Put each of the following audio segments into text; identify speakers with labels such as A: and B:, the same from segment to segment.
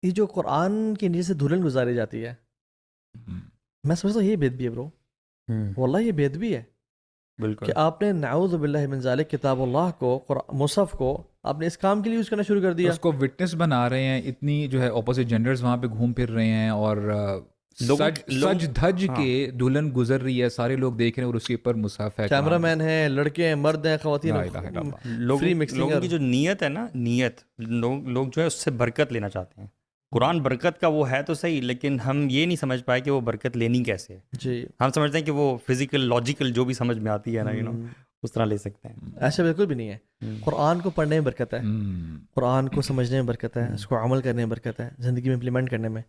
A: یہ جو قرآن کے نیچے سے دلہن گزاری جاتی ہے، میں سمجھتا ہوں یہ بے ادبی ہے برو، واللہ یہ بے ادبی ہے
B: بالکل
A: کہ آپ نے نعوذ باللہ من ذالک کتاب اللہ کو مصحف کو آپ نے اس کام کے لیے یوز کرنا شروع کر دیا.
C: اس کو وٹنس بنا رہے ہیں، اتنی جو ہے اپوزٹ جینڈرز وہاں پہ گھوم پھر رہے ہیں، اور سج دھج کے دلہن گزر رہی ہے، سارے لوگ دیکھ رہے ہیں، اور اس کے اوپر مصحف ہے.
A: کیمرہ مین ہیں، لڑکے ہیں، مرد ہیں، خواتین فری مکسنگ.
B: لوگوں کی جو نیت ہے نا، نیت لوگ جو ہے اس سے برکت لینا چاہتے ہیں. قرآن برکت کا وہ ہے تو صحیح، لیکن ہم یہ نہیں سمجھ پائے کہ وہ برکت لینی کیسے ہے.
A: جی
B: ہم سمجھتے ہیں کہ وہ فزیکل لاجیکل جو بھی سمجھ میں آتی ہے نا، اس طرح لے سکتے ہیں.
A: ایسا بالکل بھی نہیں ہے. قرآن کو پڑھنے میں برکت ہے، قرآن کو سمجھنے میں برکت ہے، اس کو عمل کرنے میں برکت ہے، زندگی میں امپلیمنٹ کرنے میں.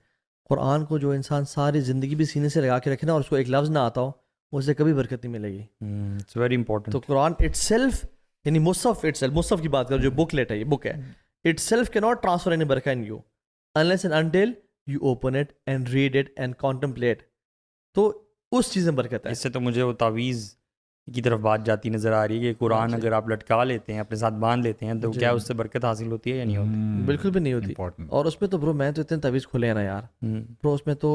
A: قرآن کو جو انسان ساری زندگی بھی سینے سے لگا کے رکھے نا، اور اس کو ایک لفظ نہ آتا ہو، اسے کبھی برکت نہیں ملے گی.
B: It's very important.
A: تو قرآن اٹ سیلف، یعنی مصحف کی بات کرو، جو بک لیٹ ہے، یہ بک ہے، اٹ سیلف کی ناٹ ٹرانسفر اینی برکہ in you unless and until you open it and read it and contemplate. تو اس چیز میں برکت ہے.
B: اس سے تو مجھے وہ تعویذ کی طرف بات جاتی نظر آ رہی ہے کہ قرآن اگر آپ لٹکا لیتے ہیں، اپنے ساتھ باندھ لیتے ہیں، تو کیا اس سے برکت حاصل ہوتی ہے یا نہیں ہوتی؟
A: بالکل بھی نہیں ہوتی. اور اس میں تو برو میں تو اتنے تعویذ کھلے ہیں نا یار برو، اس میں تو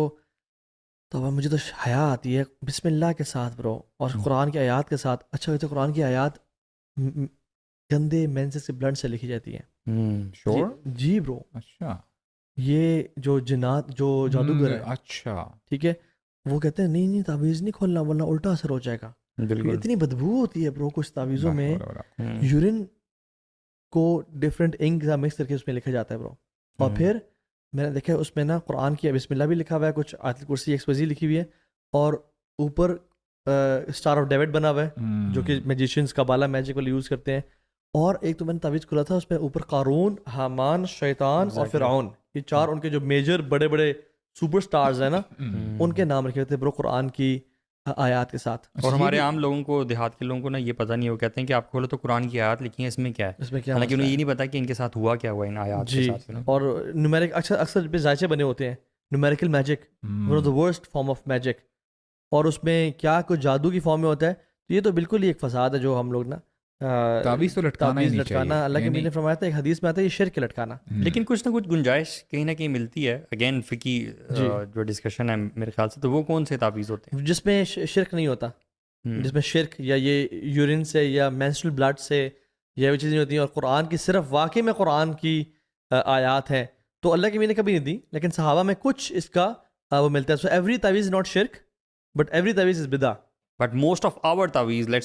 A: مجھے تو حیا آتی ہے بسم اللہ کے ساتھ برو، اور قرآن کی آیات کے ساتھ. اچھا ہوتا ہے قرآن کی آیات گندے مینسز کے بلڈ سے لکھی جاتی ہیں.
C: شور
A: جی برو.
C: اچھا
A: یہ جو جنات جو جادوگر ہے،
C: اچھا
A: ٹھیک ہے، وہ کہتے ہیں نہیں تعویذ نہیں کھولنا ورنہ الٹا اثر ہو جائے گا. اتنی بدبو ہوتی ہے برو کچھ تعویذوں میں، یورین کو ڈفرینٹ انک مکس کر کے اس میں لکھا جاتا ہے برو. اور پھر میں نے دیکھا اس میں نا قرآن کی بسم اللہ بھی لکھا ہوا ہے، کچھ آیت الکرسی ایکسپوزی لکھی ہوئی ہے، اور اوپر اسٹار آف ڈیوڈ بنا ہوا ہے جو کہ میجیشینس کابالا میجک والے یوز کرتے ہیں. اور ایک تو میں نے تعویذ کھولا تھا، اس میں اوپر قارون، حامان، شیطان اور فرعون، یہ چار ان کے جو میجر بڑے بڑے سپر سٹارز ہیں نا، ان کے نام رکھے ہوتے ہیں برو قرآن کی آیات کے ساتھ.
B: اور ہمارے عام لوگوں کو، دیہات کے لوگوں کو نا یہ پتہ نہیں، وہ کہتے ہیں کہ آپ کھولو تو قرآن کی آیات لکھی ہیں، اس میں کیا ہے،
A: اس میں کیا،
B: حالانکہ انہیں یہ نہیں پتا کہ ان کے ساتھ ہوا کیا ہوا ان آیات کے ساتھ.
A: اور نیومیرک اکثر پہ ذائچے بنے ہوتے ہیں، numerical magic, one of the worst form of magic. اور اس میں کیا کچھ جادو کی فارم میں ہوتا ہے. تو یہ تو بالکل ہی ایک فساد ہے جو ہم لوگ نا
C: تعویذ تو لٹکانا
A: اللہ کے نبی نے فرمایا تھا، ایک حدیث میں آتا ہے یہ شرک لٹکانا.
B: لیکن کچھ نہ کچھ گنجائش کہیں نہ کہیں ملتی ہے. اگین فقی جو ڈسکشن ہے میرے خیال سے، تو وہ کون سے تعویذ ہوتے ہیں
A: جس میں شرک نہیں ہوتا، جس میں شرک یا یہ یورین سے یا مینسٹرل بلڈ سے یا وہ چیزیں ہوتی ہیں، اور قرآن کی صرف واقعی میں قرآن کی آیات ہیں، تو اللہ کے نبی نے کبھی نہیں دی، لیکن صحابہ میں کچھ اس کا وہ ملتا ہے. سو ایوری تعویذ ناٹ شرک بٹ ایوری تعویذ از بدعہ.
B: But most of our taweez, let's